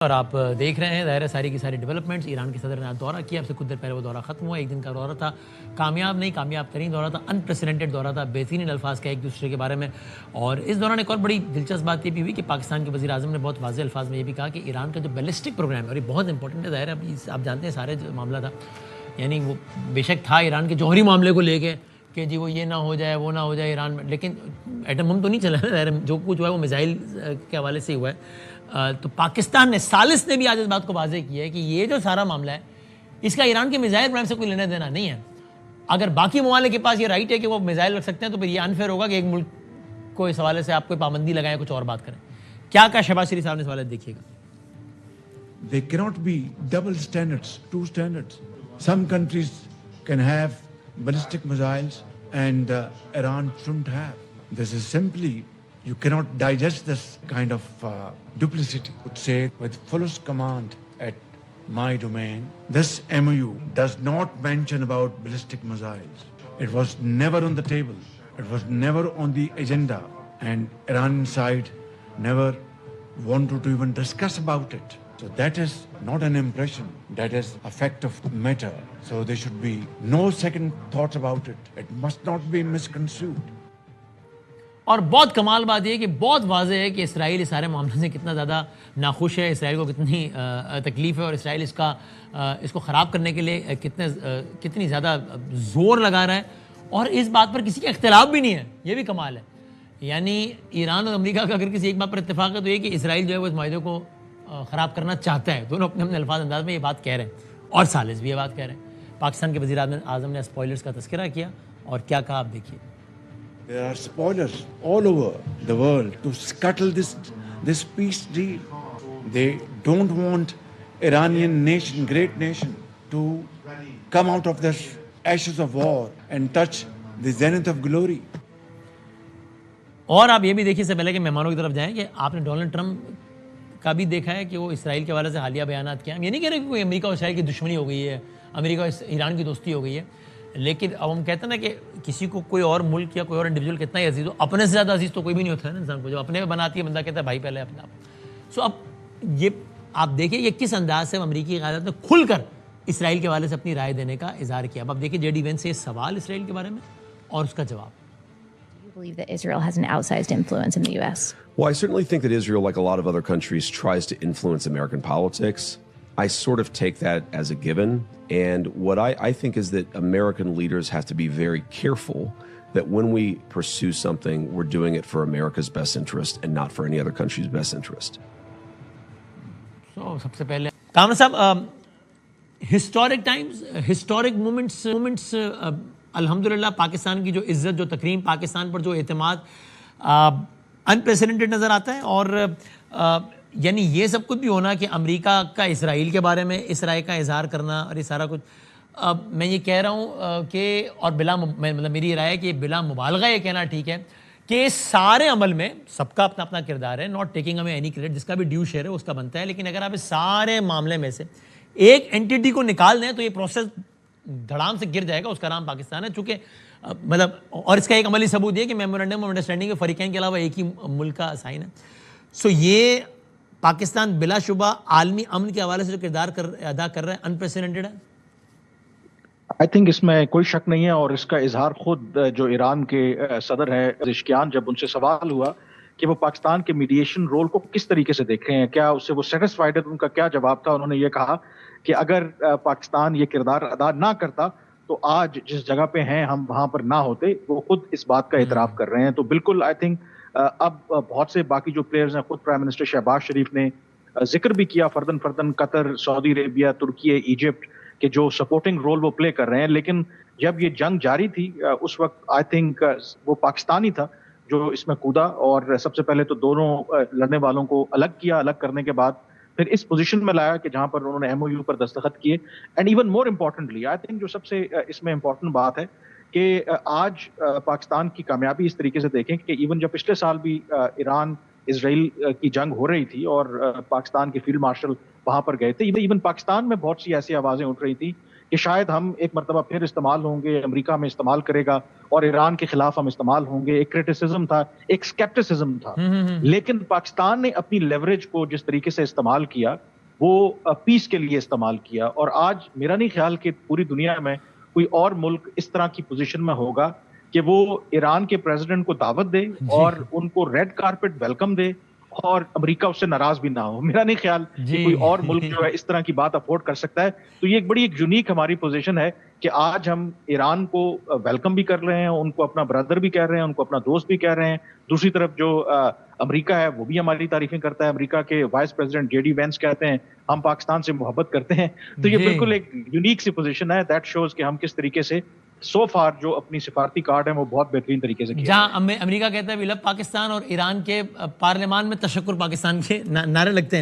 اور آپ دیکھ رہے ہیں ظاہر ہے ساری کی ساری ڈیولپمنٹس. ایران کے صدر نے آج دورہ کیا. اب سے کچھ دیر پہلے وہ دورہ ختم ہوا. ایک دن کا دورہ تھا, کامیاب نہیں کامیاب ترین دورہ تھا, انپریسیڈنٹڈ دورہ تھا, بہترین الفاظ کا ایک دوسرے کے بارے میں. اور اس دوران ایک اور بڑی دلچسپ بات یہ بھی ہوئی کہ پاکستان کے وزیر اعظم نے بہت واضح الفاظ میں یہ بھی کہا کہ ایران کا جو بیلسٹک پروگرام ہے, اور یہ بہت امپورٹنٹ ہے, ظاہر ہے آپ جانتے ہیں سارے جو معاملہ تھا, یعنی وہ بے شک تھا ایران کے جوہری معاملے کو لے کے کہ جی وہ یہ نہ ہو جائے وہ نہ ہو جائے ایران میں, لیکن ایٹم بم تو نہیں چلا ہے, جو کچھ ہوا ہے وہ میزائل کے حوالے سے ہوا ہے. تو پاکستان نے ثالث نے بھی آج اس بات کو واضح کیا ہے کہ یہ جو سارا معاملہ ہے اس کا ایران کے میزائل پروگرام سے کوئی لینا دینا نہیں ہے. اگر باقی ممالک کے پاس یہ رائٹ ہے کہ وہ میزائل رکھ سکتے ہیں تو پھر یہ انفیئر ہوگا کہ ایک ملک کو اس حوالے سے آپ کوئی پابندی لگائیں, کچھ اور بات کریں. کیا کہا شہباز شریف صاحب نے اس حوالے سے, دیکھیے گا. There cannot be double standards, two standards. Some countries can have ballistic missiles and Iran shouldn't have. This is simply, you cannot digest this kind of duplicity. I would say with fullest command at my domain, this MOU does not mention about ballistic missiles. It was never on the table. It was never on the agenda. And Iran side never wanted to even discuss about it. So that is not an impression, that is a fact of matter. So there should be no second thoughts about it. It must not be misconstrued. اور بہت کمال بات یہ کہ بہت واضح ہے کہ اسرائیل اس سارے معاملے سے کتنا زیادہ ناخوش ہے, اسرائیل کو کتنی تکلیف ہے, اور اسرائیل اس کو خراب کرنے کے لیے کتنی زیادہ زور لگا رہا ہے, اور اس بات پر کسی کا اختلاف بھی نہیں ہے. یہ بھی کمال ہے. یعنی ایران اور امریکہ کا اگر کسی ایک بات پر اتفاق ہے تو یہ کہ اسرائیل جو ہے وہ اس معاہدے کو خراب کرنا چاہتا ہے. دونوں اپنے الفاظ انداز میں یہ بات کہہ رہے ہیں, اور ثالث بھی یہ بات کہہ رہے ہیں. پاکستان کے وزیر اعظم نے اسپوائلرز کا تذکرہ کیا, اور کیا کہا آپ دیکھیے. There are spoilers all over the world to scuttle this peace deal. They don't want Iranian nation, great nation, to come out of this ashes of war and touch the zenith of glory. اور آپ یہ بھی دیکھیے سے پہلے کہ مہمانوں کی طرف جائیں کہ آپ نے ڈونلڈ ٹرمپ کا بھی دیکھا ہے کہ وہ اسرائیل کے حوالے سے حالیہ بیانات کیا. ہم یہ نہیں کہہ رہے کہ کوئی امریکہ اور اسرائیل کی دشمنی ہو گئی ہے, امریکہ اور ایران کی دوستی ہو گئی ہے, لیکن اب ہم کہتے ہیں نا کہ کسی کو کوئی اور ملک یا کوئی اور انڈیویجول کتنا ہی عزیز ہو, اپنے سے زیادہ عزیز تو کوئی بھی نہیں ہوتا ہے نا انسان کو. جب اپنے میں بناتی ہے بندہ کہتا ہے بھائی پہلے اپنا آپ. سو اب یہ آپ دیکھیں یہ کس انداز سے امریکی قیادت نے کھل کر اسرائیل کے حوالے سے اپنی رائے دینے کا اظہار کیا. اب آپ دیکھیں جے ڈی وینس سے سوال اسرائیل کے بارے میں اور اس کا جواب. Believe that Israel has an outsized influence in the U.S.? Well, I certainly think that Israel, like a lot of other countries, tries to influence American politics. I sort of take that as a given. And what I think is that American leaders have to be very careful that when we pursue something, we're doing it for America's best interest and not for any other country's best interest. So, سب سے پہلے کامران صاحب, historic Times, historic moments الحمدللہ پاکستان کی جو عزت, جو تکریم, پاکستان پر جو اعتماد انپریسیڈنٹڈ نظر آتا ہے. اور یعنی یہ سب کچھ بھی ہونا کہ امریکہ کا اسرائیل کے بارے میں اس رائے کا اظہار کرنا, اور یہ سارا کچھ, میں یہ کہہ رہا ہوں کہ, اور مطلب میری رائے ہے کہ بلا مبالغہ یہ کہنا ٹھیک ہے کہ سارے عمل میں سب کا اپنا اپنا کردار ہے. Not taking away any credit, جس کا بھی ڈیو شیئر ہے اس کا بنتا ہے. لیکن اگر آپ اس سارے معاملے میں سے ایک اینٹیٹی کو نکال دیں تو یہ پروسیس دھڑام سے گر جائے گا. اس کا نام پاکستان ہے. چونکہ مطلب, اور اس کا ایک عملی ثبوت یہ کہ میمورنڈم آف انڈرسٹینڈنگ فریقین کے علاوہ ایک ہی ملک کا سائن ہے. سو یہ پاکستان بلا شبہ عالمی امن کے حوالے سے جو کردار ادا کر رہا ہے انپریسیڈنٹڈ ہے. آئی تھنک اس میں کوئی شک نہیں ہے, اور اس کا اظہار خود جو ایران کے صدر ہیں پزشکیان, جب ان سے سوال ہوا کہ وہ پاکستان کے میڈیشن رول کو کس طریقے سے دیکھ رہے ہیں, کیا اس سے وہ سیٹسفائیڈ ہے, ان کا کیا جواب تھا. انہوں نے یہ کہا کہ اگر پاکستان یہ کردار ادا نہ کرتا تو آج جس جگہ پہ ہیں ہم وہاں پر نہ ہوتے. وہ خود اس بات کا اعتراف کر رہے ہیں. تو بالکل آئی تھنک اب بہت سے باقی جو پلیئرز ہیں, خود پرائم منسٹر شہباز شریف نے ذکر بھی کیا فردن قطر, سعودی عربیہ, ترکی, ایجپٹ, کہ جو سپورٹنگ رول وہ پلے کر رہے ہیں. لیکن جب یہ جنگ جاری تھی اس وقت آئی تھنک وہ پاکستانی تھا جو اس میں کودا, اور سب سے پہلے تو دونوں لڑنے والوں کو الگ کیا. الگ کرنے کے بعد پھر اس پوزیشن میں لایا کہ جہاں پر انہوں نے ایم او یو پر دستخط کیے. And even more importantly I think جو سب سے اس میں امپورٹنٹ بات ہے کہ آج پاکستان کی کامیابی اس طریقے سے دیکھیں کہ ایون جب پچھلے سال بھی ایران اسرائیل کی جنگ ہو رہی تھی اور پاکستان کے فیلڈ مارشل وہاں پر گئے تھے, ایون پاکستان میں بہت سی ایسی آوازیں اٹھ رہی تھی کہ شاید ہم ایک مرتبہ پھر استعمال ہوں گے, امریکہ ہمیں استعمال کرے گا اور ایران کے خلاف ہم استعمال ہوں گے. ایک کرٹیسزم تھا, ایک اسکیپٹسزم تھا. لیکن پاکستان نے اپنی لیوریج کو جس طریقے سے استعمال کیا وہ پیس کے لیے استعمال کیا, اور آج میرا نہیں خیال کہ پوری دنیا میں کوئی اور ملک اس طرح کی پوزیشن میں ہوگا کہ وہ ایران کے پریزیڈنٹ کو دعوت دے اور ان کو ریڈ کارپٹ ویلکم دے اور امریکہ اس سے ناراض بھی نہ ہو. میرا نہیں خیال کہ کوئی اور ملک جو ہے اس طرح کی بات افورڈ کر سکتا ہے. تو یہ ایک بڑی ایک یونیک ہماری پوزیشن ہے کہ آج ہم ایران کو ویلکم بھی کر رہے ہیں, ان کو اپنا برادر بھی کہہ رہے ہیں, ان کو اپنا دوست بھی کہہ رہے ہیں. دوسری طرف جو امریکہ ہے وہ بھی ہماری تعریفیں کرتا ہے. امریکہ کے vice president J D Vance کہتے ہیں ہم پاکستان سے محبت کرتے ہیں. تو یہ بالکل ایک یونیک سی پوزیشن ہے. دیٹ شوز کہ ہم کس طریقے سے سو فار جو اپنی سفارتی کارڈ ہیں وہ بہت بہترین طریقے سے کیا. جہاں امریکہ کہتا ہے وی لو پاکستان اور ایران کے پارلیمان میں تشکر پاکستان کے نعرے لگتے ہیں.